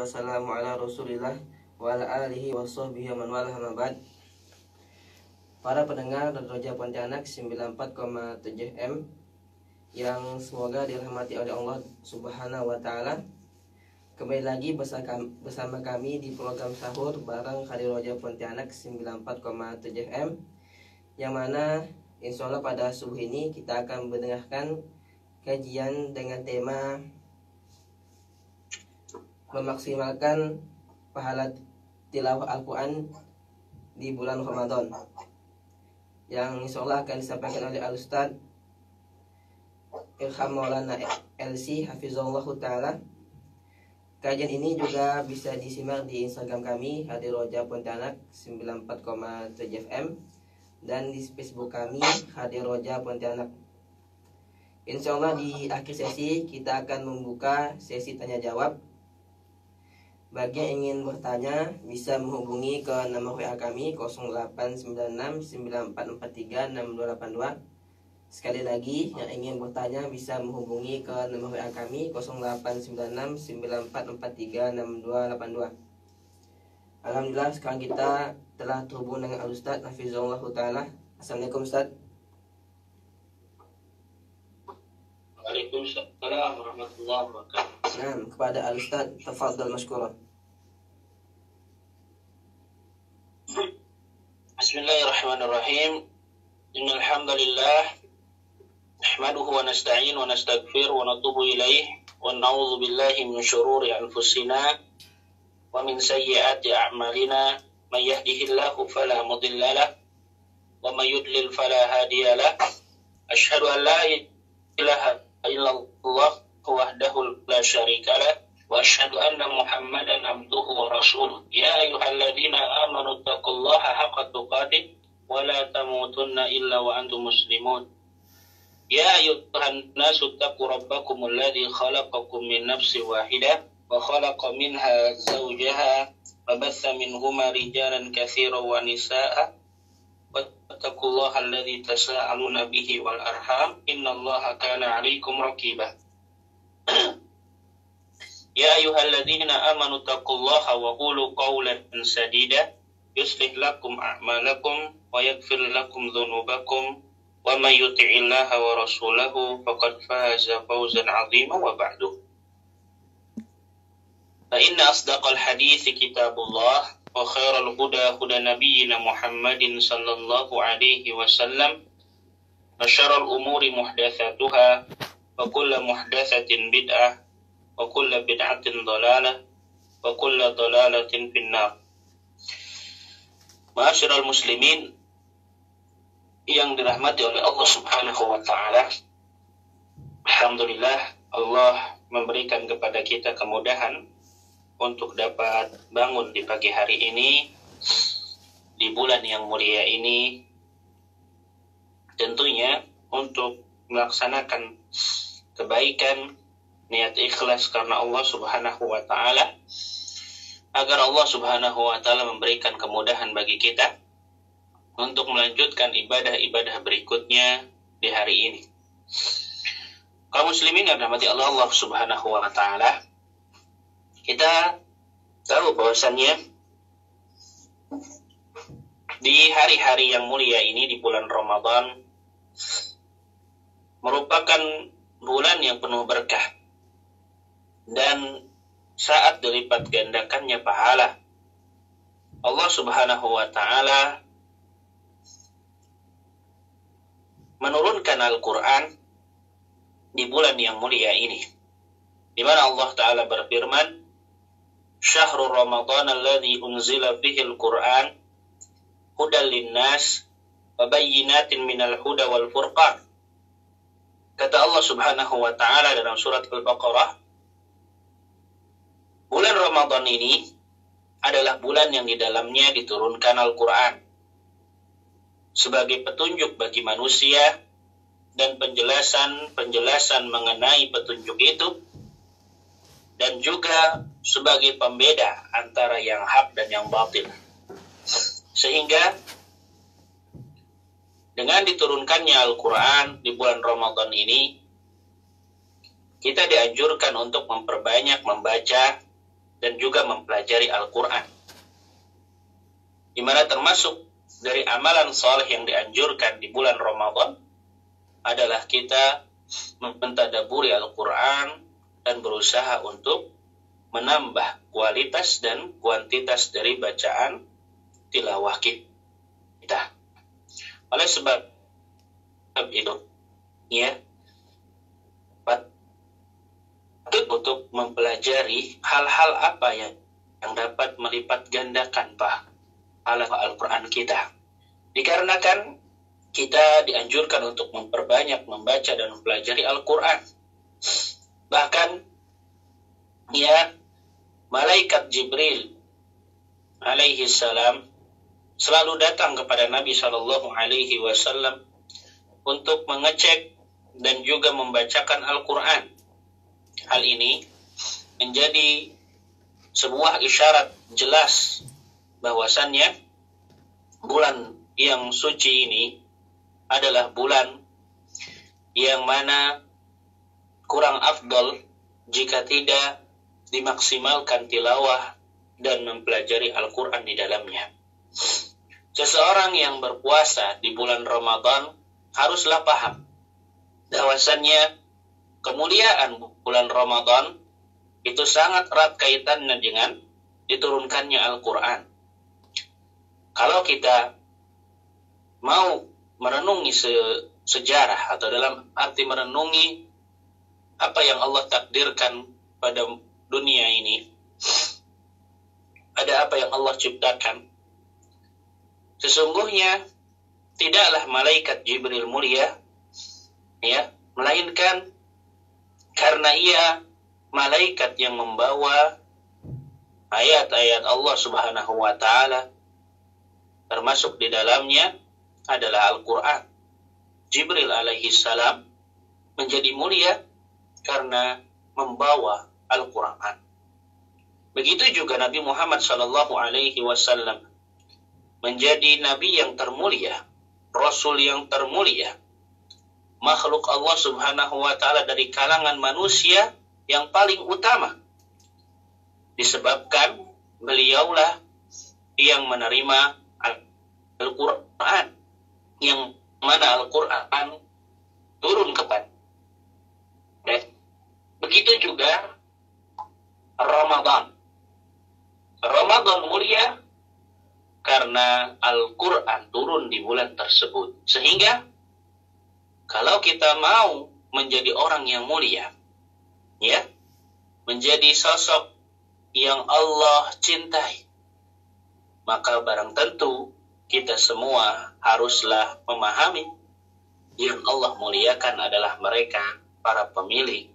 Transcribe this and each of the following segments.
wassalamu ala Rasulillah wa ala alihi wa sahbihi wa man walah, amma ba'd. Para pendengar dan Roja Pontianak 94,7 M yang semoga dirahmati oleh Allah Subhanahu wa taala. Kembali lagi bersama kami di program sahur bareng Khadir Roja Pontianak 94,7 M, yang mana insya Allah pada subuh ini kita akan mendengarkan kajian dengan tema memaksimalkan pahala tilawah Al-Quran di bulan Ramadan, yang insya Allah akan disampaikan oleh Al-Ustadz Ilham Maulana LC Hafizahullah Ta'ala. Kajian ini juga bisa disimak di Instagram kami Khadir Roja Pontianak 94,7 FM dan di Facebook kami Khadir Roja Pontianak. Insya Allah di akhir sesi kita akan membuka sesi tanya jawab. Bagi yang ingin bertanya bisa menghubungi ke nomor WA kami 089694436282. Sekali lagi, yang ingin bertanya bisa menghubungi ke nomor WA kami 089694436282. Alhamdulillah, sekarang kita telah terhubung dengan Al-Ustadz Hafizahullah Ta'ala. Assalamualaikum Ustadz. Waalaikumsalam warahmatullahi wabarakatuh. Nah, kepada Al-Ustadz, tafadhal mashkura. Bismillahirrahmanirrahim. Innal hamdalillah nahmaduhu wa nasta'in wa nastaghfir wa natubu ilaih wa na'udzu billahi min syururi anfusina wa min sayyiati a'malina. May yahdihillahu fala mudilla lahu wa may yudlil fala hadiya lahu. Asyhadu an la ilaha illallah wahdahu la syarika lahu wa asyhadu anna Muhammadan abduhu wa rasuluh. Ya ayyuhalladzina amanu taqullaha haqqa tuqatih wa la tamutunna illa wa antum muslimun. Ya ayyuhan nasu taqu rabbakumul ladzi khalaqakum min nafsin wahidah wa khalaqa minha zawjaha wa batha minhuma rijalan katsiran wa nisaa'a wattaqullaha alladzi tasaaluna bihi wal arham innallaha kana 'alaikum raqiba. Ya ayyuhalladzina amanu taqullaha wa qulu qawlan sadida yuslih lakum a'malakum wa yaghfir lakum dhunubakum wa may yuti'illaha wa rasulahu faqad faza fawzan 'azima wa ba'du. Fa inna asdaqal hadithi kitabullah wa khairal huda huda nabiyyina Muhammadin sallallahu alaihi wasallam wa syarrul umuri muhdatsatuha wa kullu muhdatsatin bid'ah wa kullu bid'atin dhalalah wa kullu dhalalatin finnar. Ma'asyiral muslimin yang dirahmati oleh Allah Subhanahu wa taala, alhamdulillah Allah memberikan kepada kita kemudahan untuk dapat bangun di pagi hari ini di bulan yang mulia ini, tentunya untuk melaksanakan kebaikan, niat ikhlas karena Allah Subhanahu wa taala, agar Allah Subhanahu wa taala memberikan kemudahan bagi kita untuk melanjutkan ibadah-ibadah berikutnya di hari ini. Kaum muslimin yang dirahmati Allah Subhanahu wa taala, kita tahu bahwasannya di hari-hari yang mulia ini, di bulan Ramadan, merupakan bulan yang penuh berkah dan saat dilipat gandakannya pahala. Allah Subhanahu wa taala menurunkan Al-Quran di bulan yang mulia ini, di mana Allah Ta'ala berfirman, Syahrul Ramadan alladzi unzila fihi al-Quran hudal linnas wa bayyinatin minal huda wal furqan. Kata Allah Subhanahu wa Ta'ala dalam surat Al-Baqarah, bulan Ramadan ini adalah bulan yang di dalamnya diturunkan Al-Quran sebagai petunjuk bagi manusia dan penjelasan mengenai petunjuk itu, dan juga sebagai pembeda antara yang hak dan yang batil. Sehingga dengan diturunkannya Al-Quran di bulan Ramadan ini, kita dianjurkan untuk memperbanyak membaca dan juga mempelajari Al-Quran. Di mana termasuk dari amalan saleh yang dianjurkan di bulan Ramadan adalah kita mentadaburi Al-Quran dan berusaha untuk menambah kualitas dan kuantitas dari bacaan tilawah kita. Oleh sebab itu, ya, patut untuk mempelajari hal-hal apa yang dapat melipat gandakan pahala Al-Quran kita. Dikarenakan kita dianjurkan untuk memperbanyak membaca dan mempelajari Al-Quran. Bahkan, ya, malaikat Jibril alaihi salam selalu datang kepada Nabi Shallallahu Alaihi Wasallam untuk mengecek dan juga membacakan Al-Quran. Hal ini menjadi sebuah isyarat jelas bahwasannya bulan yang suci ini adalah bulan yang mana kurang afdal jika tidak dimaksimalkan tilawah dan mempelajari Al-Quran di dalamnya. Seseorang yang berpuasa di bulan Ramadan haruslah paham bahwasannya kemuliaan bulan Ramadan itu sangat erat kaitannya dengan diturunkannya Al-Quran. Kalau kita mau merenungi sejarah atau dalam arti merenungi apa yang Allah takdirkan pada dunia ini, ada apa yang Allah ciptakan, sesungguhnya tidaklah malaikat Jibril mulia, ya, melainkan karena ia malaikat yang membawa ayat-ayat Allah Subhanahu wa Ta'ala, termasuk di dalamnya adalah Al-Quran. Jibril alaihi salam menjadi mulia karena membawa Al-Quran. Begitu juga Nabi Muhammad sallallahu alaihi wasallam menjadi nabi yang termulia, rasul yang termulia, makhluk Allah Subhanahu wa Ta'ala dari kalangan manusia yang paling utama, disebabkan beliaulah yang menerima Al-Quran, yang mana Al-Quran turun kepada. Begitu juga Ramadan. Ramadan mulia karena Al-Quran turun di bulan tersebut. Sehingga kalau kita mau menjadi orang yang mulia, ya, menjadi sosok yang Allah cintai, maka barang tentu kita semua haruslah memahami yang Allah muliakan adalah mereka para pemilik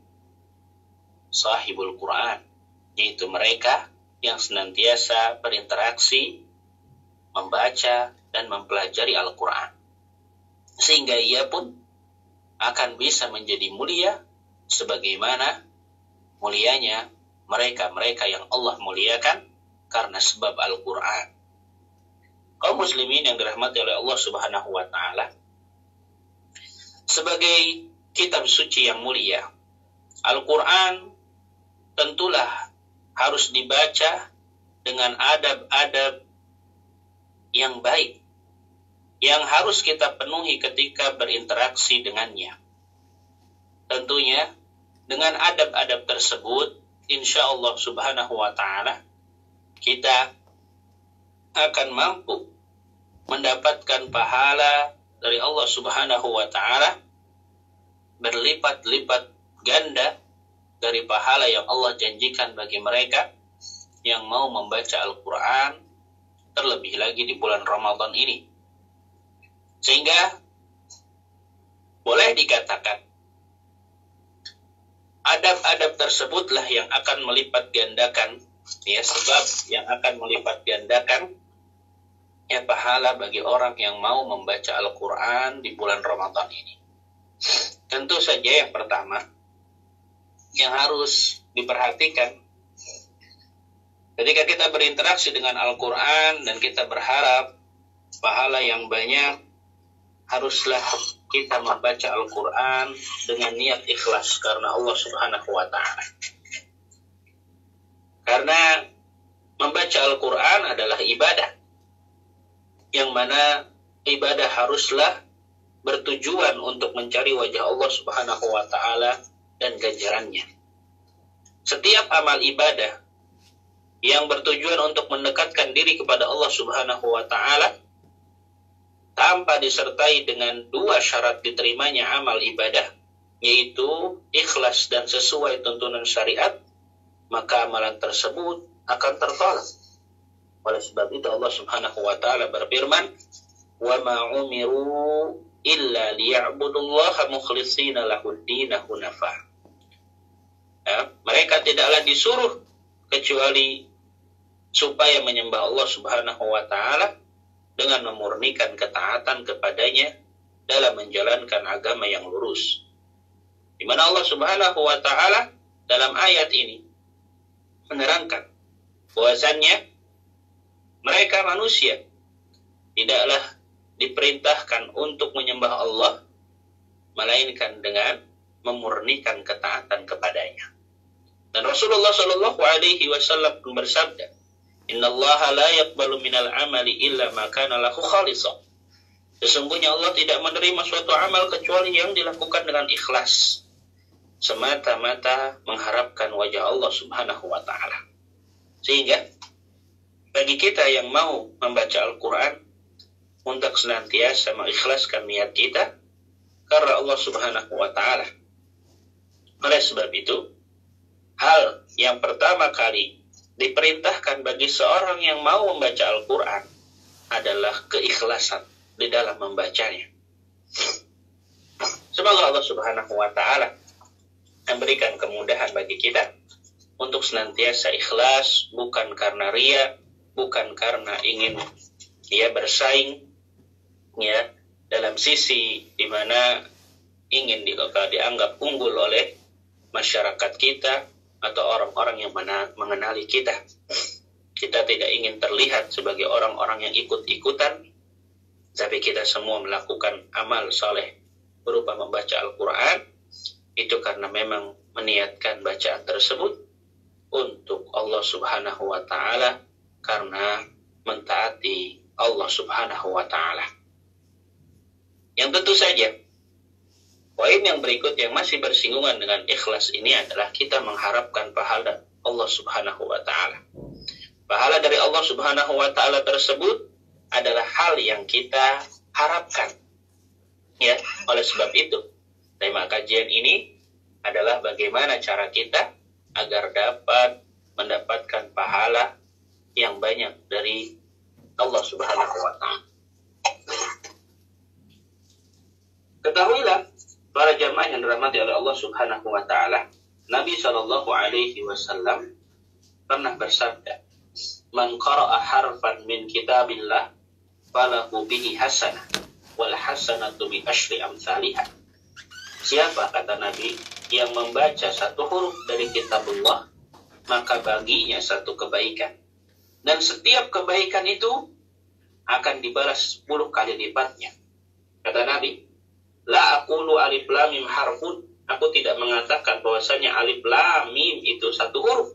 sahibul Quran, yaitu mereka yang senantiasa berinteraksi, membaca dan mempelajari Al-Quran, sehingga ia pun akan bisa menjadi mulia sebagaimana mulianya mereka-mereka yang Allah muliakan karena sebab Al-Quran. Kaum muslimin yang dirahmati oleh Allah Subhanahu wa Ta'ala, sebagai kitab suci yang mulia, Al-Quran tentulah harus dibaca dengan adab-adab yang baik yang harus kita penuhi ketika berinteraksi dengannya. Tentunya dengan adab-adab tersebut, insya Allah Subhanahu wa Ta'ala, kita akan mampu mendapatkan pahala dari Allah Subhanahu wa Ta'ala berlipat-lipat ganda dari pahala yang Allah janjikan bagi mereka yang mau membaca Al-Quran, terlebih lagi di bulan Ramadan ini. Sehingga boleh dikatakan adab-adab tersebutlah yang akan melipat gandakan, ya, sebab yang akan melipat gandakan ya pahala bagi orang yang mau membaca Al-Quran di bulan Ramadan ini. Tentu saja yang pertama yang harus diperhatikan ketika kita berinteraksi dengan Al-Quran dan kita berharap pahala yang banyak, haruslah kita membaca Al-Quran dengan niat ikhlas karena Allah Subhanahu wa Ta'ala. Karena membaca Al-Quran adalah ibadah, yang mana ibadah haruslah bertujuan untuk mencari wajah Allah Subhanahu wa Ta'ala dan ganjarannya. Setiap amal ibadah yang bertujuan untuk mendekatkan diri kepada Allah Subhanahu wa Ta'ala tanpa disertai dengan dua syarat diterimanya amal ibadah, yaitu ikhlas dan sesuai tuntunan syariat, maka amalan tersebut akan tertolak. Oleh sebab itu Allah Subhanahu wa Ta'ala berfirman, "Wa ma umiru illa liya'budullaha mukhlishina lahud-dina hunafa." Mereka tidaklah disuruh kecuali supaya menyembah Allah Subhanahu wa Ta'ala dengan memurnikan ketaatan kepadanya dalam menjalankan agama yang lurus. Di mana Allah Subhanahu wa Ta'ala dalam ayat ini menerangkan bahwasannya mereka manusia tidaklah diperintahkan untuk menyembah Allah melainkan dengan memurnikan ketaatan kepadanya. Dan Rasulullah Shallallahu Alaihi Wasallam pun bersabda, "Innallaha la yaqbalu minal amali illa ma kana lahu khalisah." Sesungguhnya Allah tidak menerima suatu amal kecuali yang dilakukan dengan ikhlas, semata-mata mengharapkan wajah Allah Subhanahu wa Ta'ala. Sehingga bagi kita yang mau membaca Al-Quran, untuk senantiasa mengikhlaskan niat kita karena Allah Subhanahu wa Ta'ala. Oleh sebab itu, hal yang pertama kali diperintahkan bagi seorang yang mau membaca Al-Quran adalah keikhlasan di dalam membacanya. Semoga Allah Subhanahu wa Ta'ala memberikan kemudahan bagi kita untuk senantiasa ikhlas, bukan karena ria, bukan karena ingin bersaing dalam sisi di mana ingin dianggap unggul oleh masyarakat kita atau orang-orang yang mengenali kita. Kita tidak ingin terlihat sebagai orang-orang yang ikut-ikutan, tapi kita semua melakukan amal soleh berupa membaca Al-Quran itu karena memang meniatkan bacaan tersebut untuk Allah Subhanahu wa Ta'ala, karena mentaati Allah Subhanahu wa Ta'ala. Yang tentu saja poin yang berikut yang masih bersinggungan dengan ikhlas ini adalah kita mengharapkan pahala Allah Subhanahu wa Ta'ala. Pahala dari Allah Subhanahu wa Ta'ala tersebut adalah hal yang kita harapkan. Oleh sebab itu, tema kajian ini adalah bagaimana cara kita agar dapat mendapatkan pahala yang banyak dari Allah Subhanahu wa Ta'ala. Ketahuilah para jamaah yang dirahmati oleh Allah Subhanahu wa Ta'ala, Nabi Shallallahu Alaihi Wasallam pernah bersabda, "Man qara'a harfan min kitabillah falahu bihi hasanah wal hasanatu bi asyri amsalihah." Siapa, kata Nabi, yang membaca satu huruf dari kitabullah, maka baginya satu kebaikan, dan setiap kebaikan itu akan dibalas 10 kali lipatnya. Kata Nabi, "La aqulu alif lam mim harfun." Aku tidak mengatakan bahwasanya alif lam mim itu satu huruf.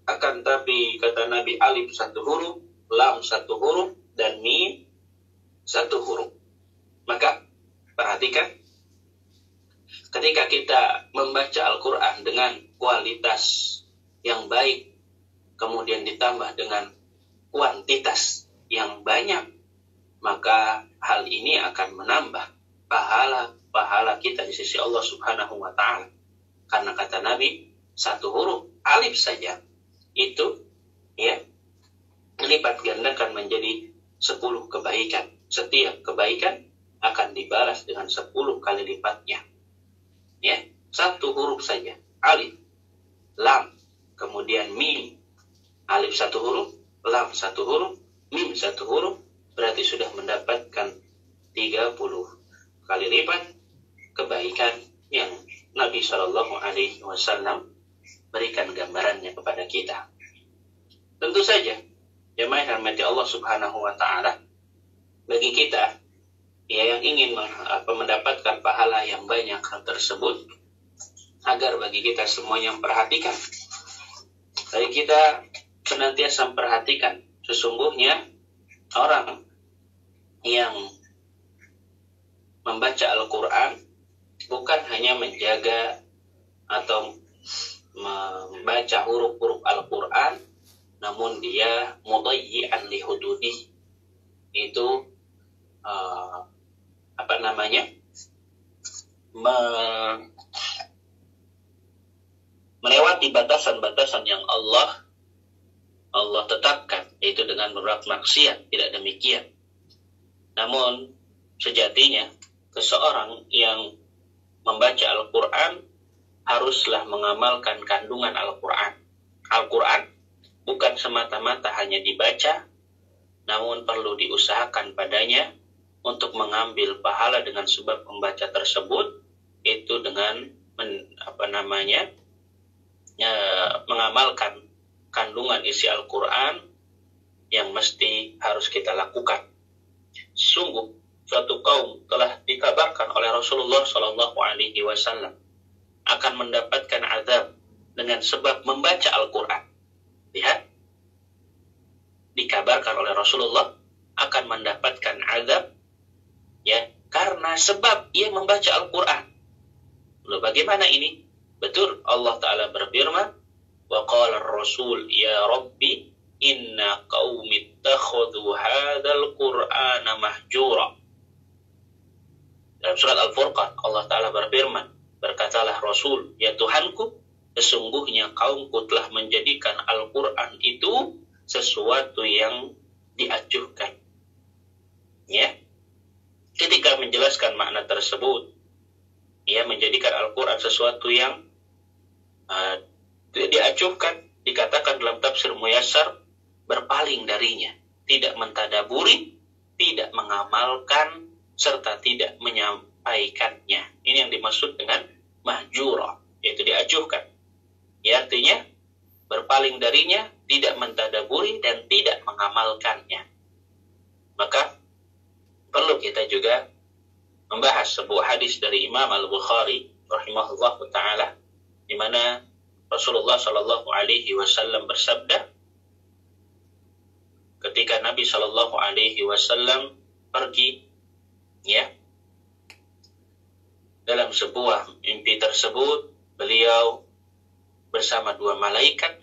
Akan tapi, kata Nabi, alif satu huruf, lam satu huruf, dan mim satu huruf. Maka perhatikan, ketika kita membaca Al-Quran dengan kualitas yang baik, kemudian ditambah dengan kuantitas yang banyak, maka hal ini akan menambah pahala kita di sisi Allah Subhanahu wa Ta'ala. Karena kata Nabi, satu huruf alif saja itu lipat gandakan menjadi 10 kebaikan. Setiap kebaikan akan dibalas dengan 10 kali lipatnya. Satu huruf saja, alif, lam, kemudian mim. Alif satu huruf, lam satu huruf, mim satu huruf, berarti sudah mendapatkan 30 kali lipat kebaikan yang Nabi Shallallahu Alaihi Wasallam berikan gambarannya kepada kita. Tentu saja, jemaah yang dirahmati Allah Subhanahu wa Ta'ala, bagi kita yang ingin mendapatkan pahala yang banyak hal tersebut, agar bagi kita semuanya memperhatikan Tapi kita senantiasa memperhatikan, sesungguhnya orang yang membaca Al-Quran bukan hanya menjaga atau membaca huruf-huruf Al-Quran, namun dia mudayyi'an li hududih, itu melewati batasan-batasan yang Allah tetapkan, yaitu dengan berbuat maksiat. Tidak demikian. Namun sejatinya seseorang yang membaca Al-Quran haruslah mengamalkan kandungan Al-Quran. Al-Quran bukan semata-mata hanya dibaca, namun perlu diusahakan padanya untuk mengambil pahala dengan sebab membaca tersebut, itu dengan mengamalkan kandungan isi Al-Quran yang mesti harus kita lakukan. Sungguh suatu kaum telah dikabarkan oleh Rasulullah SAW akan mendapatkan azab dengan sebab membaca Al-Quran. Lihat, dikabarkan oleh Rasulullah akan mendapatkan azab karena sebab ia membaca Al-Quran. Lalu bagaimana ini? Betul, Allah Ta'ala berfirman, wa qala ar-rasul ya rabbi inna qaumi ittakhadhu hadzal qur'ana mahjura. Dalam surat Al-Furqan Allah Ta'ala berfirman, berkatalah Rasul, ya Tuhanku, sesungguhnya kaumku telah menjadikan Al-Quran itu sesuatu yang diacuhkan. Ya, ketika menjelaskan makna tersebut, ia menjadikan Al-Quran sesuatu yang diacuhkan, dikatakan dalam tafsir Muyassar, berpaling darinya, tidak mentadaburi, tidak mengamalkan, serta tidak menyampaikannya. Ini yang dimaksud dengan mahjura, yaitu diacuhkan. Ya, artinya berpaling darinya, tidak mentadaburi, dan tidak mengamalkannya. Maka perlu kita juga membahas sebuah hadis dari Imam Al-Bukhari rahimahullah ta'ala, di mana Rasulullah SAW bersabda, ketika Nabi SAW pergi, dalam sebuah mimpi tersebut beliau bersama dua malaikat,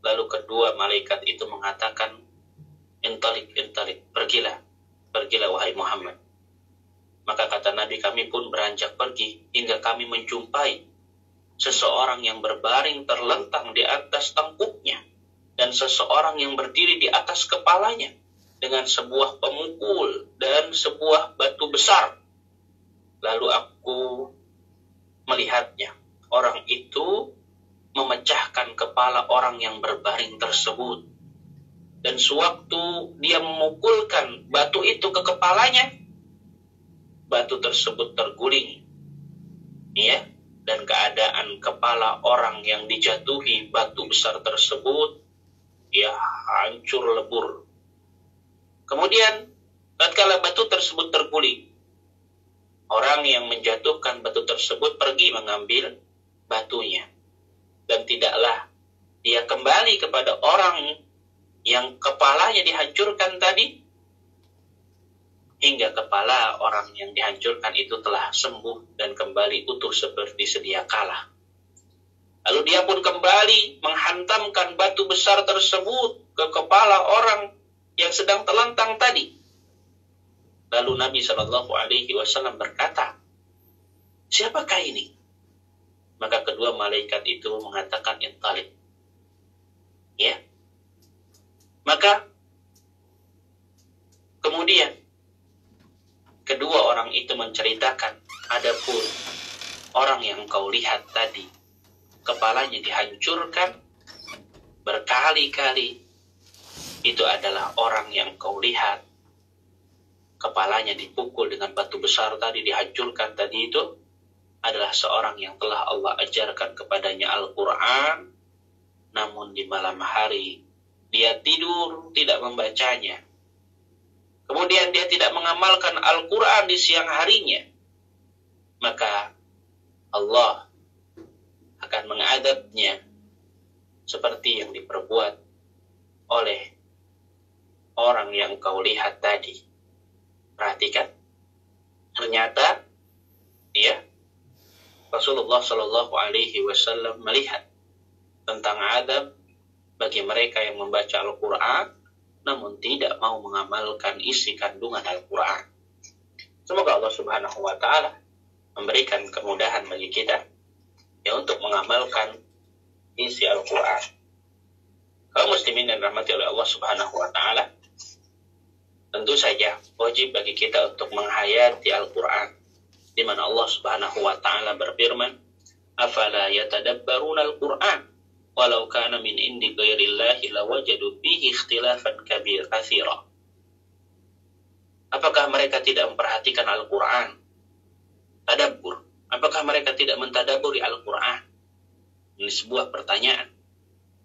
lalu kedua malaikat itu mengatakan, intalik, pergilah wahai Muhammad. Maka kata Nabi, kami pun beranjak pergi hingga kami menjumpai seseorang yang berbaring terlentang di atas tengkuknya dan seseorang yang berdiri di atas kepalanya dengan sebuah pemukul dan sebuah batu besar. Lalu aku melihatnya. Orang itu memecahkan kepala orang yang berbaring tersebut. Dan sewaktu dia memukulkan batu itu ke kepalanya, batu tersebut terguling. Dan keadaan kepala orang yang dijatuhi batu besar tersebut, hancur lebur. Kemudian, tatkala batu tersebut terguling, orang yang menjatuhkan batu tersebut pergi mengambil batunya. Dan tidaklah dia kembali kepada orang yang kepalanya dihancurkan tadi, hingga kepala orang yang dihancurkan itu telah sembuh dan kembali utuh seperti sedia kala. Lalu dia pun kembali menghantamkan batu besar tersebut ke kepala orang yang sedang terlentang tadi. Lalu Nabi SAW berkata, siapakah ini? Maka kedua malaikat itu mengatakan, intalik. Maka kemudian kedua orang itu menceritakan, adapun orang yang kau lihat tadi, kepalanya dihancurkan berkali-kali, itu adalah orang yang kau lihat kepalanya dipukul dengan batu besar tadi, dihancurkan tadi, itu adalah seorang yang telah Allah ajarkan kepadanya Al-Quran, namun di malam hari dia tidur tidak membacanya. Kemudian dia tidak mengamalkan Al-Quran di siang harinya, maka Allah akan mengadabnya seperti yang diperbuat oleh orang yang kau lihat tadi. Perhatikan, ternyata Rasulullah Shallallahu Alaihi Wasallam melihat tentang adab bagi mereka yang membaca Al-Quran namun tidak mau mengamalkan isi kandungan Al-Quran. Semoga Allah Subhanahu Wa Taala memberikan kemudahan bagi kita untuk mengamalkan isi Al-Quran. Kaum muslimin dan rahmati oleh Allah Subhanahu Wa Taala, tentu saja wajib bagi kita untuk menghayati Al-Quran, di mana Allah Subhanahu Wa Taala berfirman, "Afala yatadabbaruna Al-Quran, walau kana min indi ghairillahi lawajadu fihi ikhtilafan katsira." Apakah mereka tidak memperhatikan Al-Quran? Tadabbur. Apakah mereka tidak mentadaburi Al-Quran? Ini sebuah pertanyaan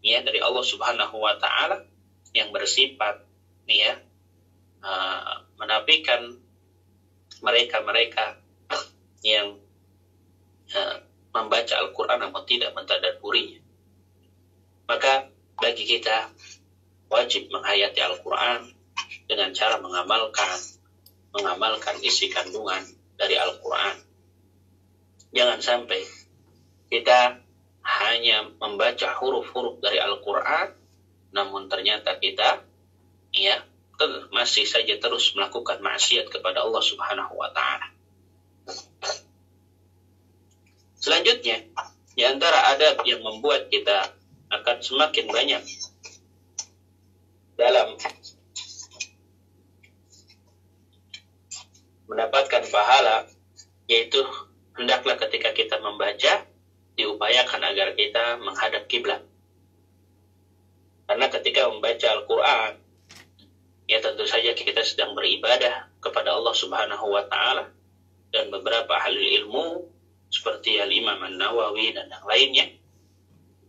dari Allah Subhanahu Wa Taala yang bersifat menafikan mereka-mereka yang membaca Al-Quran namun tidak mentadaburinya. Maka bagi kita wajib menghayati Al-Quran dengan cara mengamalkan isi kandungan dari Al-Quran. Jangan sampai kita hanya membaca huruf-huruf dari Al-Quran, namun ternyata kita masih saja terus melakukan maksiat kepada Allah Subhanahu Wa Taala. Selanjutnya, di antara adab yang membuat kita akan semakin banyak dalam mendapatkan pahala, yaitu hendaklah ketika kita membaca diupayakan agar kita menghadap kiblat. Karena ketika membaca Al-Quran, tentu saja kita sedang beribadah kepada Allah Subhanahu Wa Taala, dan beberapa ahli ilmu seperti Al-Imam An-Nawawi dan yang lainnya,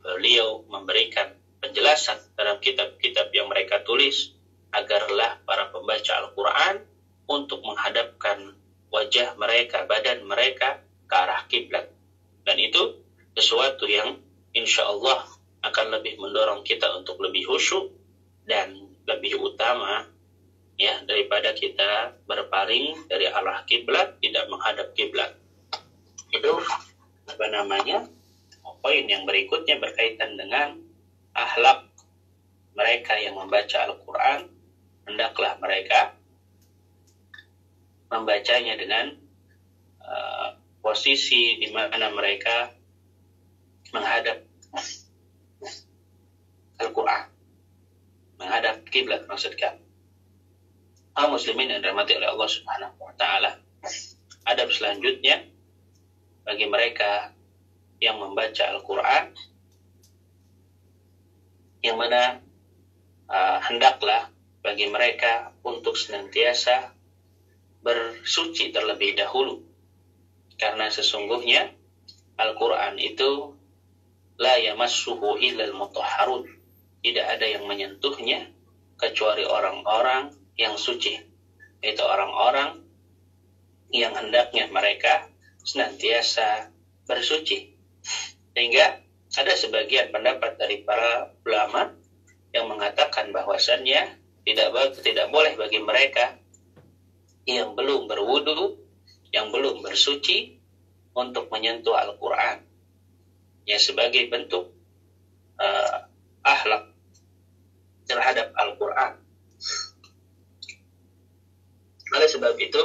beliau memberikan penjelasan dalam kitab-kitab yang mereka tulis agarlah para pembaca Al-Quran untuk menghadapkan wajah mereka, badan mereka ke arah kiblat. Dan itu sesuatu yang insya Allah akan lebih mendorong kita untuk lebih khusyuk dan lebih utama daripada kita berpaling dari arah kiblat, tidak menghadap kiblat. Itu poin yang berikutnya berkaitan dengan akhlak mereka yang membaca Al-Quran. Hendaklah mereka membacanya dengan posisi di mana mereka menghadap Al-Quran, menghadap kiblat maksudkan. Kaum muslimin yang dirahmati oleh Allah Subhanahu Wa Taala, adab selanjutnya bagi mereka yang membaca Al-Quran, yang mana hendaklah bagi mereka untuk senantiasa bersuci terlebih dahulu, karena sesungguhnya Al-Quran itu la yamassuhu illal mutahharun, tidak ada yang menyentuhnya kecuali orang-orang yang suci, yaitu orang-orang yang hendaknya mereka senantiasa bersuci. Sehingga ada sebagian pendapat dari para ulama yang mengatakan bahwasannya tidak boleh bagi mereka yang belum berwudu, yang belum bersuci untuk menyentuh Al-Quran, sebagai bentuk akhlak terhadap Al-Quran. Oleh sebab itu,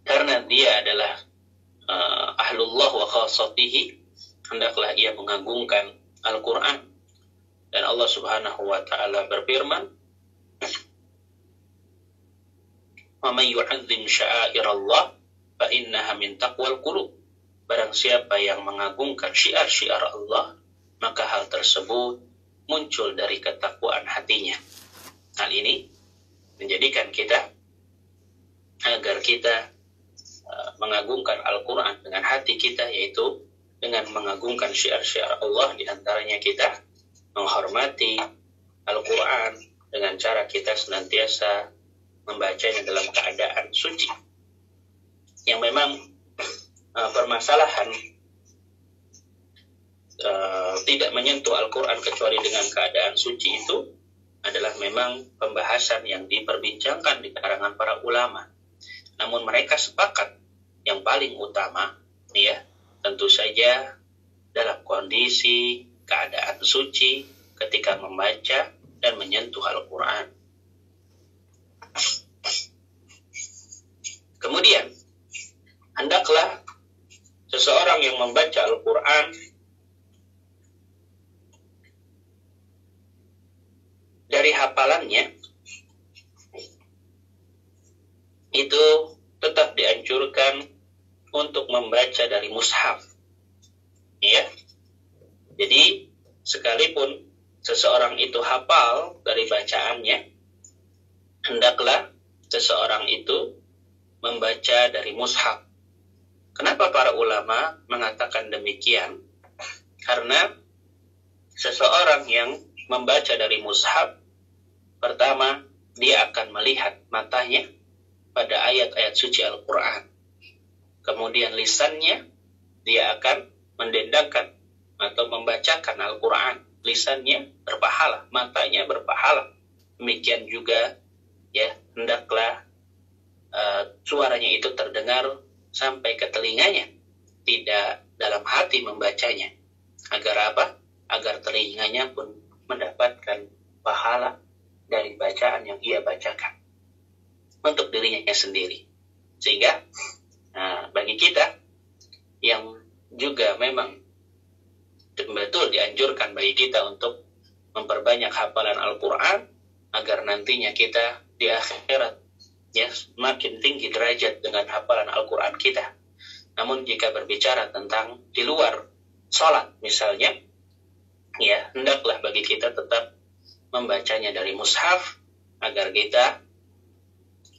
karena dia adalah ahlullah wa khasatihi, hendaklah ia mengagungkan Al-Quran. Dan Allah Subhanahu Wa Ta'ala berfirman, "Wa may yu'azzim sya'airallah fa innaha min taqwal qulub." Barang siapa yang mengagungkan syiar-syiar Allah, maka hal tersebut muncul dari ketakwaan hatinya. Hal ini menjadikan kita agar kita mengagungkan Al-Quran dengan hati kita, yaitu dengan mengagungkan syiar-syiar Allah. Di antaranya kita menghormati Al-Quran dengan cara kita senantiasa membacanya dalam keadaan suci. Yang memang permasalahan tidak menyentuh Al-Quran kecuali dengan keadaan suci itu adalah memang pembahasan yang diperbincangkan di kalangan para ulama. Namun mereka sepakat yang paling utama, ya, tentu saja dalam kondisi keadaan suci ketika membaca dan menyentuh Al-Quran. Kemudian, hendaklah seseorang yang membaca Al-Quran dari hafalannya itu tetap dianjurkan untuk membaca dari mushaf. Ya. Jadi, sekalipun seseorang itu hafal dari bacaannya, hendaklah seseorang itu membaca dari mushaf. Kenapa para ulama mengatakan demikian? Karena seseorang yang membaca dari mushaf, pertama, dia akan melihat matanya pada ayat-ayat suci Al-Quran. Kemudian lisannya, dia akan mendendangkan atau membacakan Al-Quran. Lisannya berpahala, matanya berpahala. Demikian juga, ya, hendaklah suaranya itu terdengar sampai ke telinganya, tidak dalam hati membacanya. Agar apa? Agar telinganya pun mendapatkan pahala dari bacaan yang ia bacakan untuk dirinya sendiri. Sehingga bagi kita yang juga memang betul dianjurkan bagi kita untuk memperbanyak hafalan Al-Quran agar nantinya kita di akhirat, ya, semakin tinggi derajat dengan hafalan Al-Quran kita. Namun jika berbicara tentang di luar sholat misalnya, ya, hendaklah bagi kita tetap membacanya dari mushaf agar kita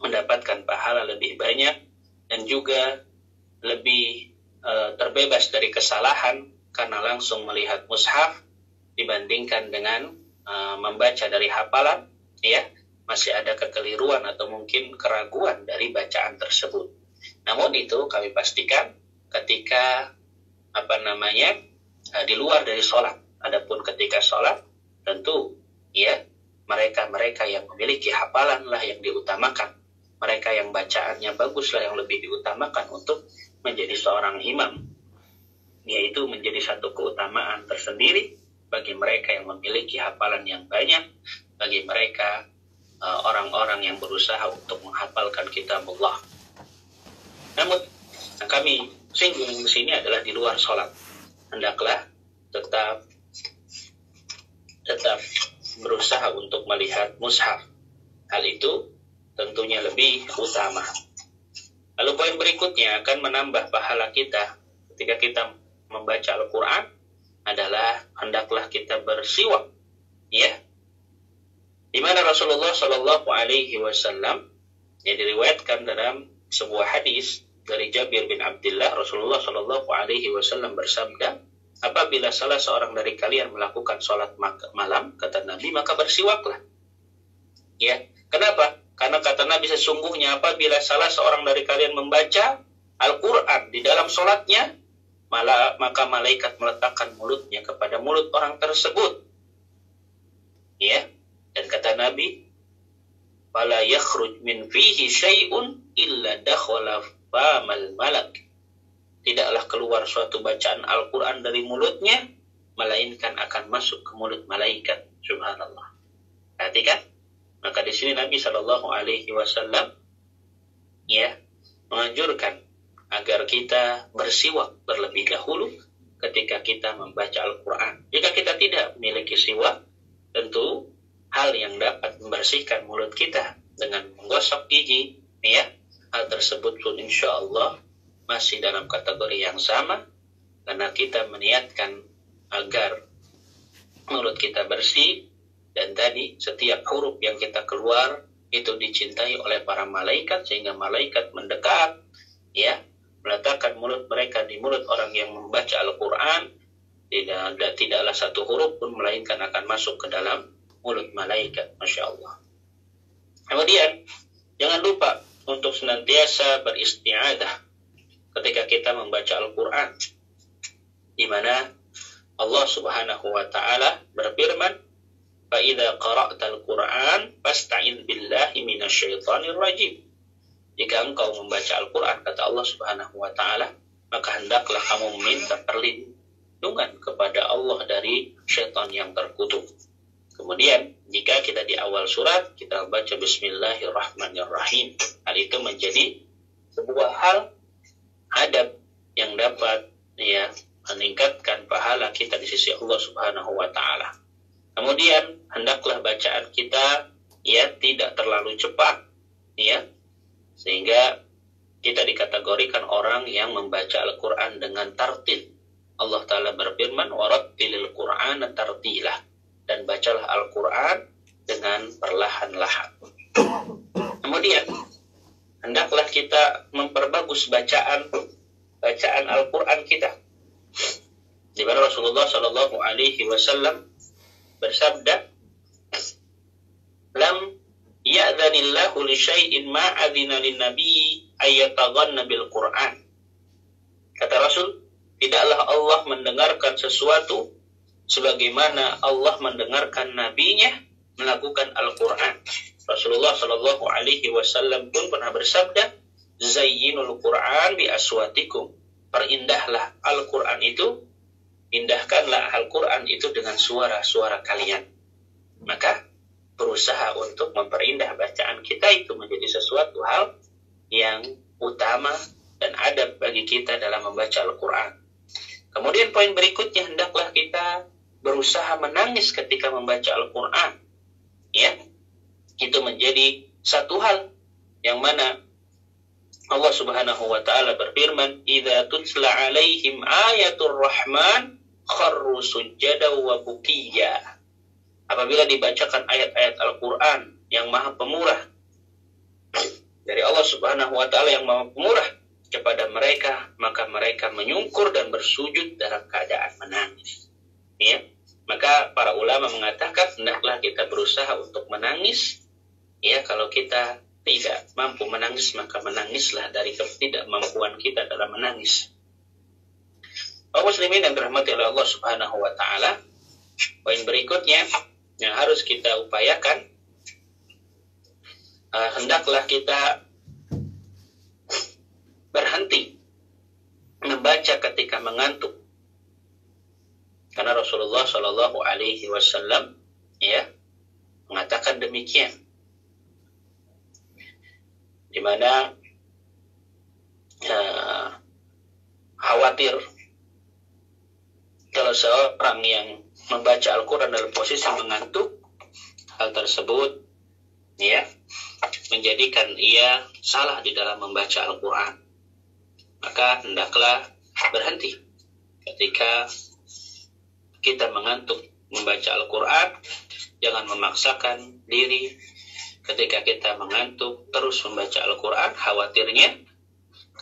mendapatkan pahala lebih banyak dan juga lebih terbebas dari kesalahan karena langsung melihat mushaf dibandingkan dengan membaca dari hafalan, ya, masih ada kekeliruan atau mungkin keraguan dari bacaan tersebut. Namun itu kami pastikan ketika di luar dari sholat. Adapun ketika sholat, tentu, ya, mereka yang memiliki hafalan lah yang diutamakan. Mereka yang bacaannya bagus lah yang lebih diutamakan untuk menjadi seorang imam. Yaitu menjadi satu keutamaan tersendiri bagi mereka yang memiliki hafalan yang banyak, bagi mereka orang-orang yang berusaha untuk menghafalkan kitab Allah. Namun, yang kami singgung di sini adalah di luar sholat. Hendaklah tetap berusaha untuk melihat mushaf. Hal itu tentunya lebih utama. Lalu poin berikutnya akan menambah pahala kita ketika kita membaca Al-Quran adalah hendaklah kita bersiwak, ya. Di mana Rasulullah Shallallahu Alaihi Wasallam yang diriwayatkan dalam sebuah hadis dari Jabir bin Abdullah, Rasulullah Shallallahu Alaihi Wasallam bersabda, apabila salah seorang dari kalian melakukan sholat malam, kata Nabi, maka bersiwaklah. Ya, kenapa? Karena kata Nabi sesungguhnya apabila salah seorang dari kalian membaca Al-Quran di dalam sholatnya, maka malaikat meletakkan mulutnya kepada mulut orang tersebut. Ya, dan kata Nabi, "Fala yakhruj min fihi syai'un illa dakhala famal malak." Tidaklah keluar suatu bacaan Al-Quran dari mulutnya, melainkan akan masuk ke mulut malaikat. Subhanallah. Perhatikan. Maka di sini Nabi Shallallahu Alaihi Wasallam, ya, menganjurkan agar kita bersiwak terlebih dahulu ketika kita membaca Al-Quran. Jika kita tidak memiliki siwak, tentu hal yang dapat membersihkan mulut kita dengan menggosok gigi, ya, hal tersebut pun insya Allah masih dalam kategori yang sama, karena kita meniatkan agar mulut kita bersih, dan tadi setiap huruf yang kita keluar itu dicintai oleh para malaikat, sehingga malaikat mendekat, ya, meletakkan mulut mereka di mulut orang yang membaca Al-Quran. Tidaklah satu huruf pun melainkan akan masuk ke dalam mulut malaikat. Masya Allah. Kemudian jangan lupa untuk senantiasa beristi'adah ketika kita membaca Al-Quran, di mana Allah Subhanahu wa taala berfirman, "Fa idza qara'tal Qur'an fasta'idz billahi minasyaitonir rajim." Jika engkau membaca Al-Qur'an, kata Allah Subhanahu wa taala, maka hendaklah kamu meminta perlindungan kepada Allah dari syaitan yang terkutuk. Kemudian, jika kita di awal surat, kita baca Bismillahirrahmanirrahim. Hal itu menjadi sebuah hal adab yang dapat meningkatkan pahala kita di sisi Allah Subhanahu wa taala. Kemudian, hendaklah bacaan kita tidak terlalu cepat, sehingga kita dikategorikan orang yang membaca Al-Qur'an dengan tartil. Allah taala berfirman, "Warattilil Qur'ana tartila." Dan bacalah Al-Qur'an dengan perlahan-lahan. Kemudian, hendaklah kita memperbagus bacaan Al-Qur'an kita. Di mana Rasulullah Shallallahu Alaihi Wasallam bersabda, "Lam ya'dhanillahu li syai'in ma adzina lin nabi ayataghanna bil Qur'an." Kata Rasul, tidaklah Allah mendengarkan sesuatu sebagaimana Allah mendengarkan nabinya melakukan Al-Qur'an. Rasulullah Shallallahu Alaihi Wasallam pun pernah bersabda, "Zayyinul Qur'an bi aswatikum." Perindahlah Al-Qur'an itu, indahkanlah Al-Qur'an itu dengan suara-suara kalian. Maka berusaha untuk memperindah bacaan kita itu menjadi sesuatu hal yang utama dan adab bagi kita dalam membaca Al-Qur'an. Kemudian poin berikutnya, hendaklah kita berusaha menangis ketika membaca Al-Qur'an. Itu menjadi satu hal yang mana Allah Subhanahu wa taala berfirman, "Idza tutla 'alaihim ayatur rahman kharru sujada wa bukiya." Apabila dibacakan ayat-ayat Al-Qur'an yang Maha Pemurah dari Allah Subhanahu wa taala yang Maha Pemurah kepada mereka, maka mereka menyungkur dan bersujud dalam keadaan menangis. Maka para ulama mengatakan hendaklah kita berusaha untuk menangis. Kalau kita tidak mampu menangis, maka menangislah dari ketidakmampuan kita dalam menangis. Kaum muslimin yang dirahmati oleh Allah Subhanahu wa taala, poin berikutnya yang harus kita upayakan, hendaklah kita berhenti membaca ketika mengantuk. Karena Rasulullah Shallallahu Alaihi Wasallam mengatakan demikian, di mana khawatir kalau seorang yang membaca Al-Quran dalam posisi mengantuk, hal tersebut menjadikan ia salah di dalam membaca Al-Quran. Maka hendaklah berhenti ketika kita mengantuk membaca Al-Quran. Jangan memaksakan diri ketika kita mengantuk terus membaca Al-Quran. Khawatirnya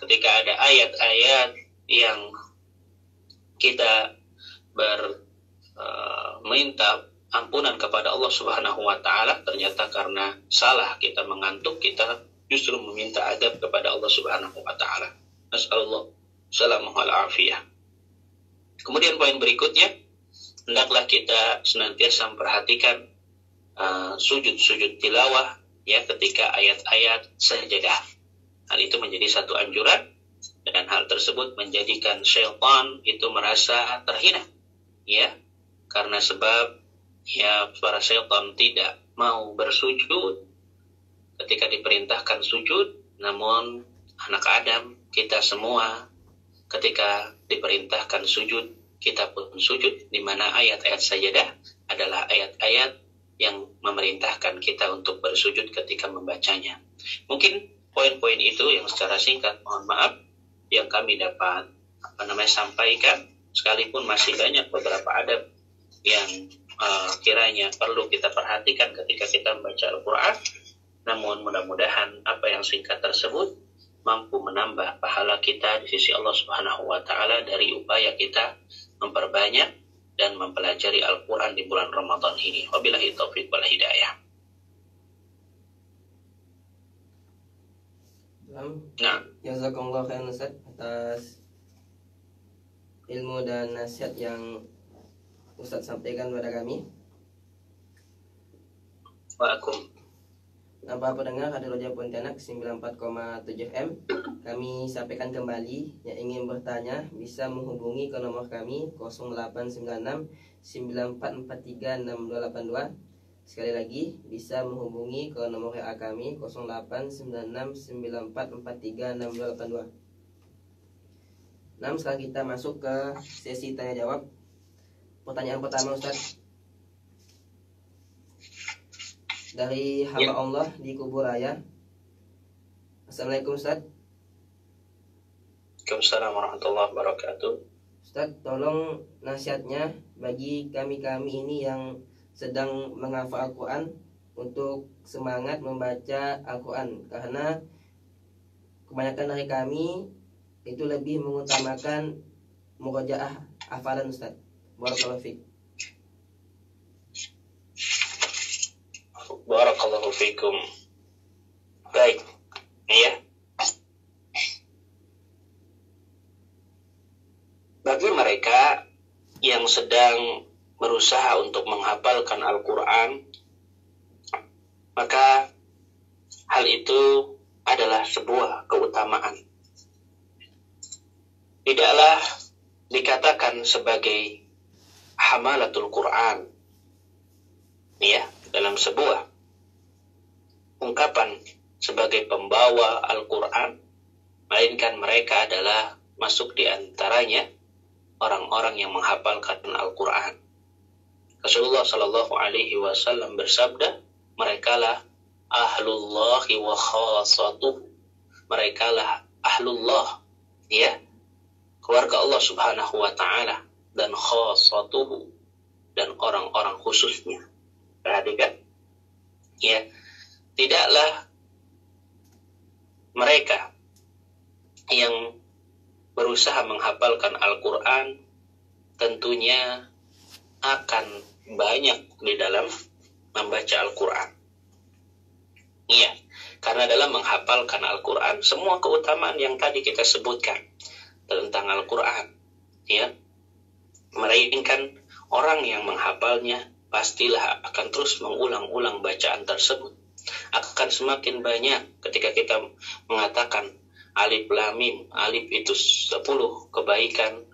ketika ada ayat-ayat yang kita minta ampunan kepada Allah Subhanahu wa taala, ternyata karena salah kita mengantuk, kita justru meminta adab kepada Allah Subhanahu wa taala. Nasallallahu salamah wal afiyah. Kemudian poin berikutnya, hendaklah kita senantiasa memperhatikan sujud-sujud tilawah ketika ayat-ayat sajadah. Hal itu menjadi satu anjuran, dan hal tersebut menjadikan syaitan itu merasa terhina, karena sebab para syaitan tidak mau bersujud ketika diperintahkan sujud. Namun anak Adam, kita semua ketika diperintahkan sujud, kita pun sujud, di mana ayat-ayat sajadah adalah ayat-ayat yang memerintahkan kita untuk bersujud ketika membacanya. Mungkin poin-poin itu yang secara singkat, mohon maaf, yang kami dapat sampaikan, sekalipun masih banyak beberapa adab yang kiranya perlu kita perhatikan ketika kita membaca Al-Quran. Namun mudah-mudahan apa yang singkat tersebut mampu menambah pahala kita di sisi Allah Subhanahu wa taala dari upaya kita memperbanyak dan mempelajari Al-Quran di bulan Ramadan ini. Wabillahi taufiq wal hidayah. Jazakumullah khairan Ustaz atas ilmu dan nasihat yang Ustadz sampaikan kepada kami. Waalaikumsalam. Nah, para pendengar Radio Roja Pontianak 94,7 M, kami sampaikan kembali yang ingin bertanya bisa menghubungi ke nomor kami 0896 9443 6282. Sekali lagi bisa menghubungi ke nomor WA kami 0896 9443 6282. Nah, sekarang kita masuk ke sesi tanya jawab. Pertanyaan pertama, Ustaz, dari hamba Allah di Kubur Raya. Assalamualaikum, Ustaz. Waalaikumsalam warahmatullahi wabarakatuh. Ustaz, tolong nasihatnya bagi kami-kami ini yang sedang menghafal Al-Quran untuk semangat membaca Al-Quran, karena kebanyakan dari kami itu lebih mengutamakan murojaah hafalan, Ustaz. Barakallahu fiik. Barakallahu fikum. Baik, ya. Bagi mereka yang sedang berusaha untuk menghafalkan Al-Quran, maka hal itu adalah sebuah keutamaan. Tidaklah dikatakan sebagai hamalatul Quran, ya, dalam sebuah ungkapan sebagai pembawa Al-Quran, melainkan mereka adalah masuk di antaranya orang-orang yang menghafalkan Al-Quran. Rasulullah Shallallahu Alaihi Wasallam bersabda, merekalah ahlullahi wa khassatuh, merekalah ahlullah, ya, keluarga Allah Subhanahu Wa Taala, dan khassatuhu, dan orang-orang khususnya. Perhatikan, ya, tidaklah mereka yang berusaha menghafalkan Al-Quran tentunya akan banyak di dalam membaca Al-Quran. Iya, karena dalam menghafalkan Al-Quran semua keutamaan yang tadi kita sebutkan tentang Al-Quran, ya, melainkan orang yang menghafalnya pastilah akan terus mengulang-ulang bacaan tersebut. Akan semakin banyak ketika kita mengatakan alif lam mim, alif itu 10 kebaikan,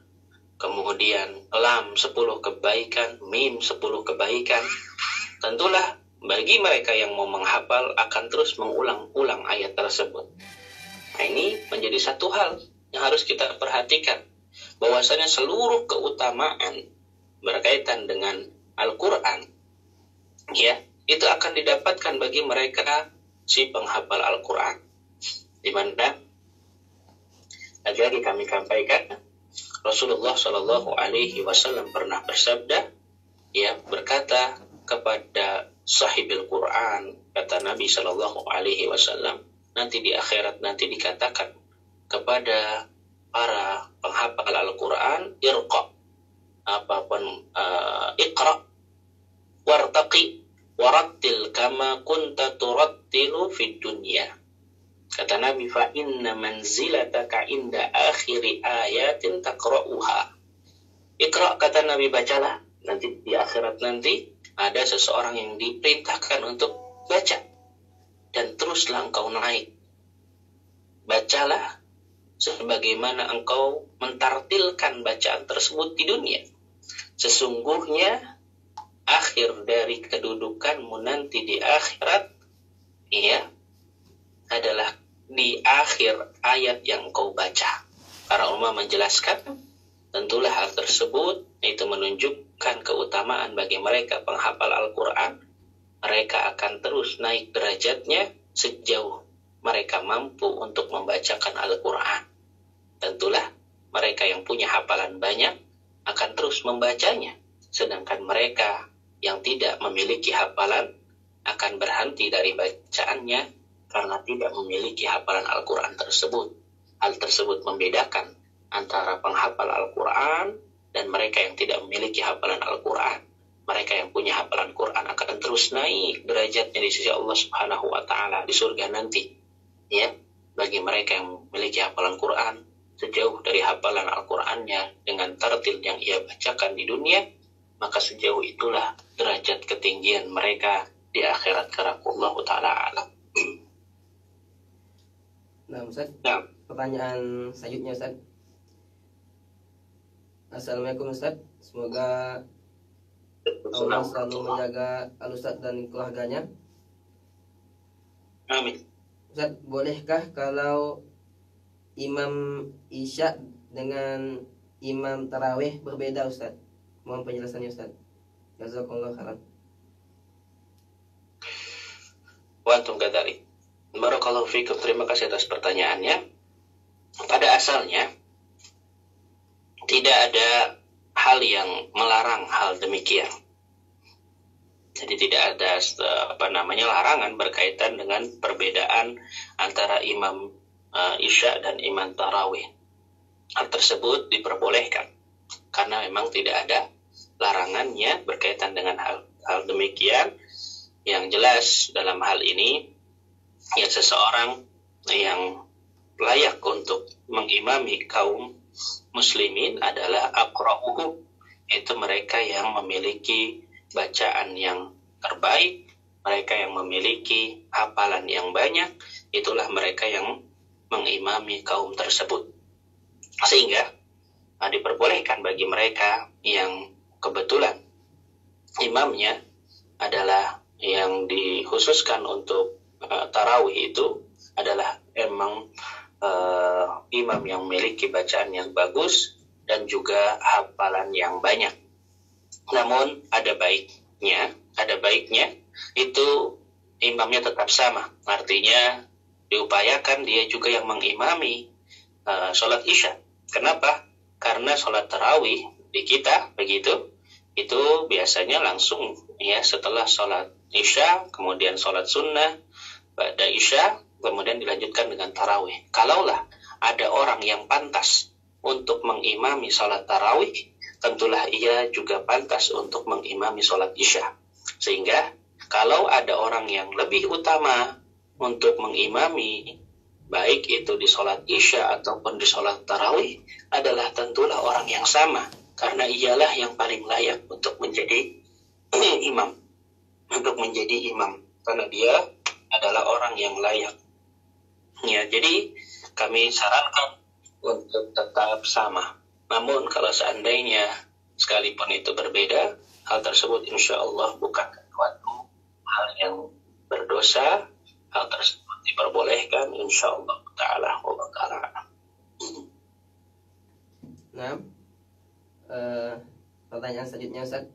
kemudian lam 10 kebaikan, mim 10 kebaikan. Tentulah bagi mereka yang mau menghafal akan terus mengulang-ulang ayat tersebut. Nah, ini menjadi satu hal yang harus kita perhatikan, bahwasanya seluruh keutamaan berkaitan dengan Al-Quran, ya, itu akan didapatkan bagi mereka si penghafal Al-Quran. Di mana lagi kami sampaikan, Rasulullah Shallallahu Alaihi Wasallam pernah bersabda, ya, berkata kepada sahibil Quran, kata Nabi Shallallahu Alaihi Wasallam, nanti di akhirat nanti dikatakan kepada para penghafal Al-Quran, irqa, iqra wartaqi warattil kama kunta turattilu fid dunya. Kata Nabi, fa inna manzilataka inda akhiri ayatin taqra'uha. Iqra, kata Nabi, bacalah, nanti di akhirat nanti ada seseorang yang diperintahkan untuk baca, dan teruslah engkau naik, bacalah sebagaimana engkau mentartilkan bacaan tersebut di dunia. Sesungguhnya akhir dari kedudukanmu nanti di akhirat, ya, adalah di akhir ayat yang engkau baca. Para ulama menjelaskan, tentulah hal tersebut itu menunjukkan keutamaan bagi mereka penghafal Al-Quran. Mereka akan terus naik derajatnya sejauh mereka mampu untuk membacakan Al-Quran. Tentulah mereka yang punya hafalan banyak akan terus membacanya, sedangkan mereka yang tidak memiliki hafalan akan berhenti dari bacaannya karena tidak memiliki hafalan Al-Quran tersebut. Hal tersebut membedakan antara penghafal Al-Quran dan mereka yang tidak memiliki hafalan Al-Quran. Mereka yang punya hafalan Quran akan terus naik derajatnya di sisi Allah Subhanahu Wa Taala di surga nanti. Ya, bagi mereka yang memiliki hafalan Quran, sejauh dari hafalan Al-Qurannya dengan tartil yang ia bacakan di dunia, maka sejauh itulah derajat ketinggian mereka di akhirat kelak. Wallahu taala alam. Nah, Ustaz, Nah, pertanyaan selanjutnya, Ustaz. Assalamualaikum, Ustaz. Semoga Allah selalu menjaga Al-Ustaz dan keluarganya. amin. Ustaz, bolehkah kalau imam Isya dengan imam tarawih berbeda, Ustaz? Mohon penjelasannya, Ustaz. Jazakallahu khairan. Wa antum kadzalik. Barakallahu fikum. Terima kasih atas pertanyaannya. Pada asalnya tidak ada hal yang melarang hal demikian. Jadi tidak ada larangan berkaitan dengan perbedaan antara imam Isya dan imam tarawih. Hal tersebut diperbolehkan karena memang tidak ada larangannya berkaitan dengan hal demikian. Yang jelas dalam hal ini ya seseorang yang layak untuk mengimami kaum muslimin adalah aqra'uhum, itu mereka yang memiliki bacaan yang terbaik, mereka yang memiliki hafalan yang banyak, itulah mereka yang mengimami kaum tersebut. Sehingga diperbolehkan bagi mereka yang kebetulan imamnya adalah yang dikhususkan untuk tarawih itu adalah emang imam yang memiliki bacaan yang bagus dan juga hafalan yang banyak. Namun ada baiknya itu imamnya tetap sama. Artinya diupayakan dia juga yang mengimami sholat Isya. Kenapa? Karena sholat tarawih di kita begitu, itu biasanya langsung ya setelah sholat Isya, kemudian sholat sunnah, ba'da Isya, kemudian dilanjutkan dengan tarawih. Kalaulah ada orang yang pantas untuk mengimami sholat tarawih, tentulah ia juga pantas untuk mengimami sholat Isya. Sehingga kalau ada orang yang lebih utama untuk mengimami, baik itu di sholat Isya ataupun di sholat tarawih, adalah tentulah orang yang sama, karena ialah yang paling layak untuk menjadi imam. Karena dia adalah orang yang layak. Ya, jadi kami sarankan untuk tetap sama. Namun kalau seandainya sekalipun itu berbeda, hal tersebut insya Allah bukan suatu hal yang berdosa. Hal tersebut diperbolehkan insya Allah ta'ala. Allah ta'ala. Nah, pertanyaan selanjutnya, Ustaz.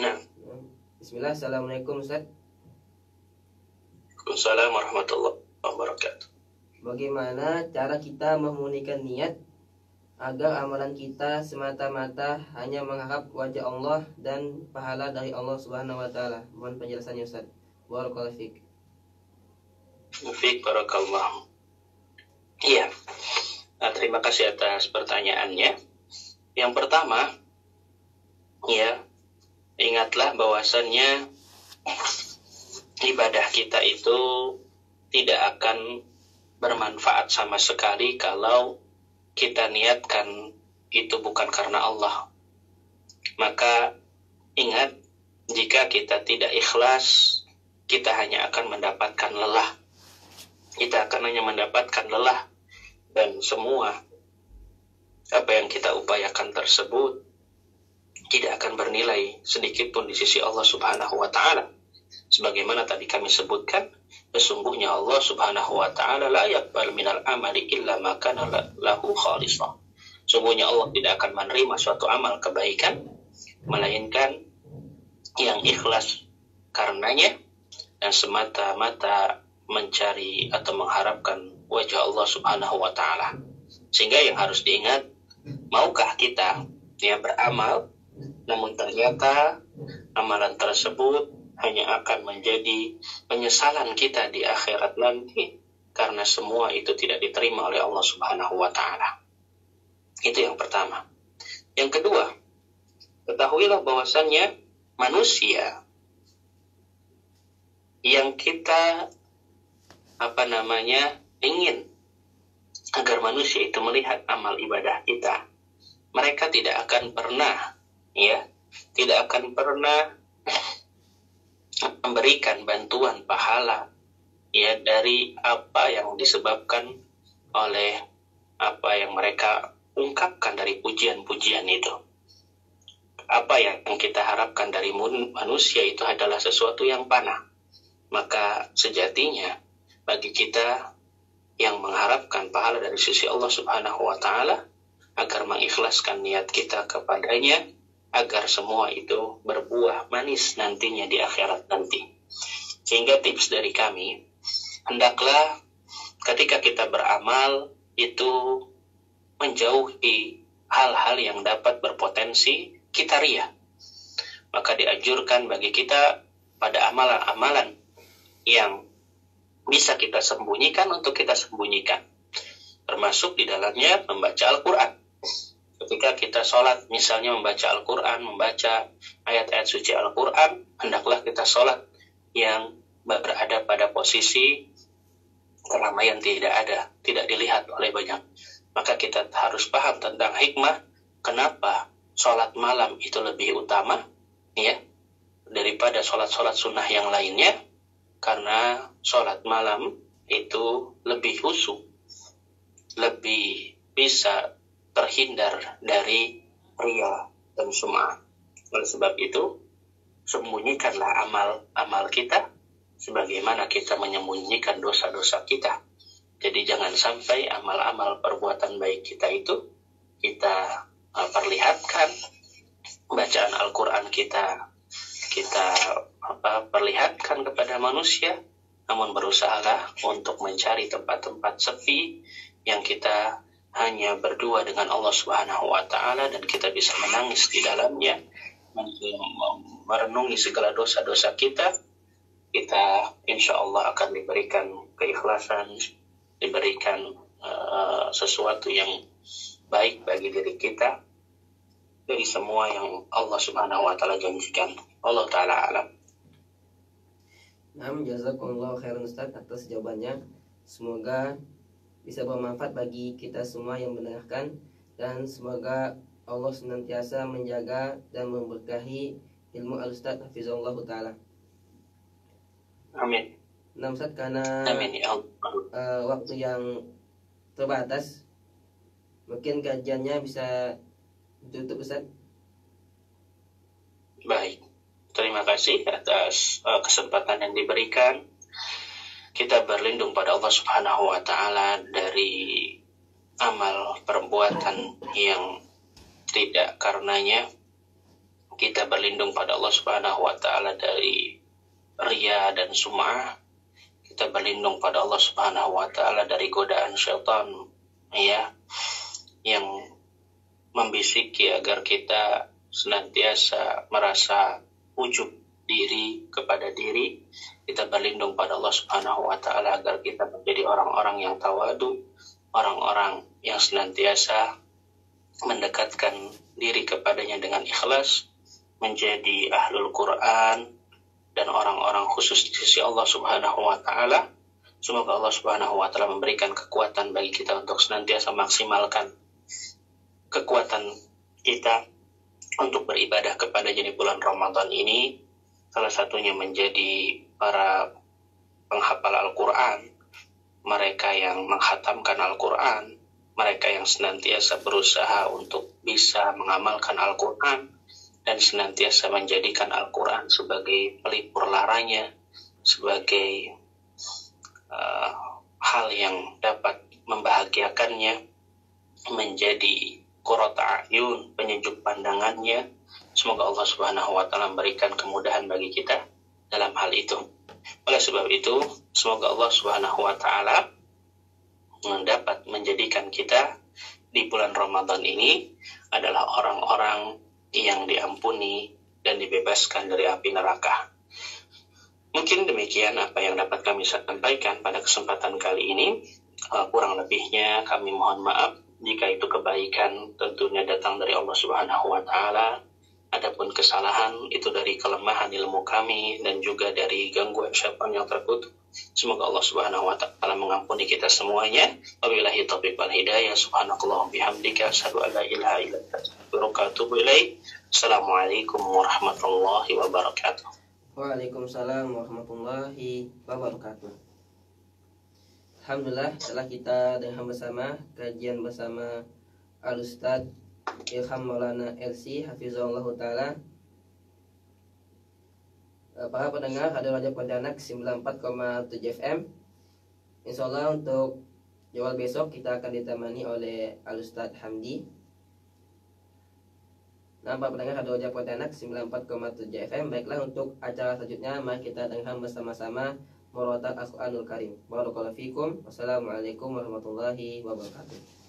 Nah, Bismillah. Assalamualaikum, Ustaz. Waalaikumsalam warahmatullahi wabarakatuh. Bagaimana cara kita memurnikan niat agar amalan kita semata-mata hanya mengharap wajah Allah dan pahala dari Allah Subhanahu wa taala? Mohon penjelasannya, Ustaz. Barakallahu fiik. Fiik barakallah. Iya. Nah, terima kasih atas pertanyaannya. Yang pertama, ya, ingatlah bahwasannya ibadah kita itu tidak akan bermanfaat sama sekali kalau kita niatkan itu bukan karena Allah. Maka ingat, jika kita tidak ikhlas, kita hanya akan mendapatkan lelah. Kita akan hanya mendapatkan lelah, dan semua apa yang kita upayakan tersebut tidak akan bernilai sedikit pun di sisi Allah Subhanahu wa ta'ala. Sebagaimana tadi kami sebutkan, sesungguhnya Allah Subhanahu wa ta'ala la yaqbal minal amali illa ma kana lahu khalisah. Sungguhnya Allah tidak akan menerima suatu amal kebaikan melainkan yang ikhlas karenanya dan semata-mata mencari atau mengharapkan wajah Allah Subhanahu wa ta'ala. Sehingga yang harus diingat, maukah kita beramal, namun ternyata amalan tersebut hanya akan menjadi penyesalan kita di akhirat nanti, karena semua itu tidak diterima oleh Allah Subhanahu wa ta'ala. Itu yang pertama. Yang kedua, ketahuilah bahwasannya manusia yang kita ingin agar manusia itu melihat amal ibadah kita, mereka tidak akan pernah tidak akan pernah memberikan bantuan pahala dari apa yang disebabkan oleh apa yang mereka ungkapkan dari pujian-pujian itu. Apa yang kita harapkan dari manusia itu adalah sesuatu yang panah. Maka sejatinya bagi kita yang mengharapkan pahala dari sisi Allah Subhanahu wa Ta'ala, agar mengikhlaskan niat kita kepadanya, agar semua itu berbuah manis nantinya di akhirat nanti. Sehingga tips dari kami, hendaklah ketika kita beramal itu menjauhi hal-hal yang dapat berpotensi kita riya. Maka dianjurkan bagi kita pada amalan-amalan yang bisa kita sembunyikan untuk kita sembunyikan. Termasuk di dalamnya membaca Al-Quran. Ketika kita sholat, misalnya membaca Al-Quran, membaca ayat-ayat suci Al-Quran, hendaklah kita sholat yang berada pada posisi keramaian tidak dilihat oleh banyak. Maka kita harus paham tentang hikmah kenapa sholat malam itu lebih utama daripada sholat-sholat sunnah yang lainnya, karena sholat malam itu lebih khusyuk, lebih bisa terhindar dari riya dan sum'ah. Oleh sebab itu, sembunyikanlah amal-amal kita sebagaimana kita menyembunyikan dosa-dosa kita. Jadi jangan sampai amal-amal perbuatan baik kita itu kita perlihatkan, bacaan Al-Quran kita perlihatkan kepada manusia, namun berusahalah untuk mencari tempat-tempat sepi yang kita hanya berdua dengan Allah Subhanahu wa Ta'ala, dan kita bisa menangis di dalamnya, merenungi segala dosa-dosa kita insya Allah akan diberikan keikhlasan, diberikan sesuatu yang baik bagi diri kita dari semua yang Allah Subhanahu wa Ta'ala janjikan. Allah Ta'ala alam. Nah, jazakumullah khairan Ustaz atas jawabannya. Semoga bisa bermanfaat bagi kita semua yang mendengarkan, dan semoga Allah senantiasa menjaga dan memberkahi ilmu Al-Ustaz Hafizahullah Ta'ala. Amin. Nah Ustaz, karena Amin ya Allah. Waktu yang terbatas, mungkin kajiannya bisa ditutup Ustaz. Baik, terima kasih atas kesempatan yang diberikan. Kita berlindung pada Allah Subhanahu wa Ta'ala dari amal perbuatan yang tidak karenanya. Kita berlindung pada Allah Subhanahu wa Ta'ala dari riya dan sum'ah. Kita berlindung pada Allah Subhanahu wa Ta'ala dari godaan syaitan yang membisiki agar kita senantiasa merasa ujub diri kepada diri. Kita berlindung pada Allah Subhanahu wa Ta'ala agar kita menjadi orang-orang yang tawadu, orang-orang yang senantiasa mendekatkan diri kepadanya dengan ikhlas, menjadi ahlul Quran dan orang-orang khusus di sisi Allah Subhanahu wa Ta'ala. Semoga Allah Subhanahu wa Ta'ala memberikan kekuatan bagi kita untuk senantiasa maksimalkan kekuatan kita untuk beribadah kepada di bulan Ramadan ini. Salah satunya menjadi para penghafal Al-Quran, mereka yang menghatamkan Al-Quran, mereka yang senantiasa berusaha untuk bisa mengamalkan Al-Quran dan senantiasa menjadikan Al-Quran sebagai pelipur laranya, sebagai hal yang dapat membahagiakannya, menjadi qurrata a'yun, penyejuk pandangannya. Semoga Allah Subhanahu wa Ta'ala memberikan kemudahan bagi kita dalam hal itu. Oleh sebab itu, semoga Allah Subhanahu wa Ta'ala dapat menjadikan kita di bulan Ramadan ini adalah orang-orang yang diampuni dan dibebaskan dari api neraka. Mungkin demikian apa yang dapat kami sampaikan pada kesempatan kali ini. Kurang lebihnya kami mohon maaf. Jika itu kebaikan tentunya datang dari Allah Subhanahu wa Ta'ala. Adapun kesalahan itu dari kelemahan ilmu kami dan juga dari gangguan syaitan yang terkutuk. Semoga Allah Subhanahu wa taala mengampuni kita semuanya. Wabillahi taufiq wal hidayah. Subhanakallahumma bihamdika asyhadu an la ilaha illa anta astaghfiruka wa atubu ilaik. Assalamualaikum warahmatullahi wabarakatuh. Waalaikumsalam warahmatullahi wabarakatuh. Alhamdulillah, setelah kita dengan bersama kajian bersama Al-Ustadz Ilham Maulana LC Hafizahullah Ta'ala. Para pendengar Radio Raja Pontianak 94,7 FM. Insyaallah untuk jawab besok kita akan ditemani oleh Al-Ustadz Hamdi. Nah, para pendengar Radio Raja Pontianak 94,7 FM. Baiklah, untuk acara selanjutnya mari kita dengarkan bersama-sama Murotal Al-Quranul Karim. Barakallahu fikum. Wassalamualaikum warahmatullahi wabarakatuh.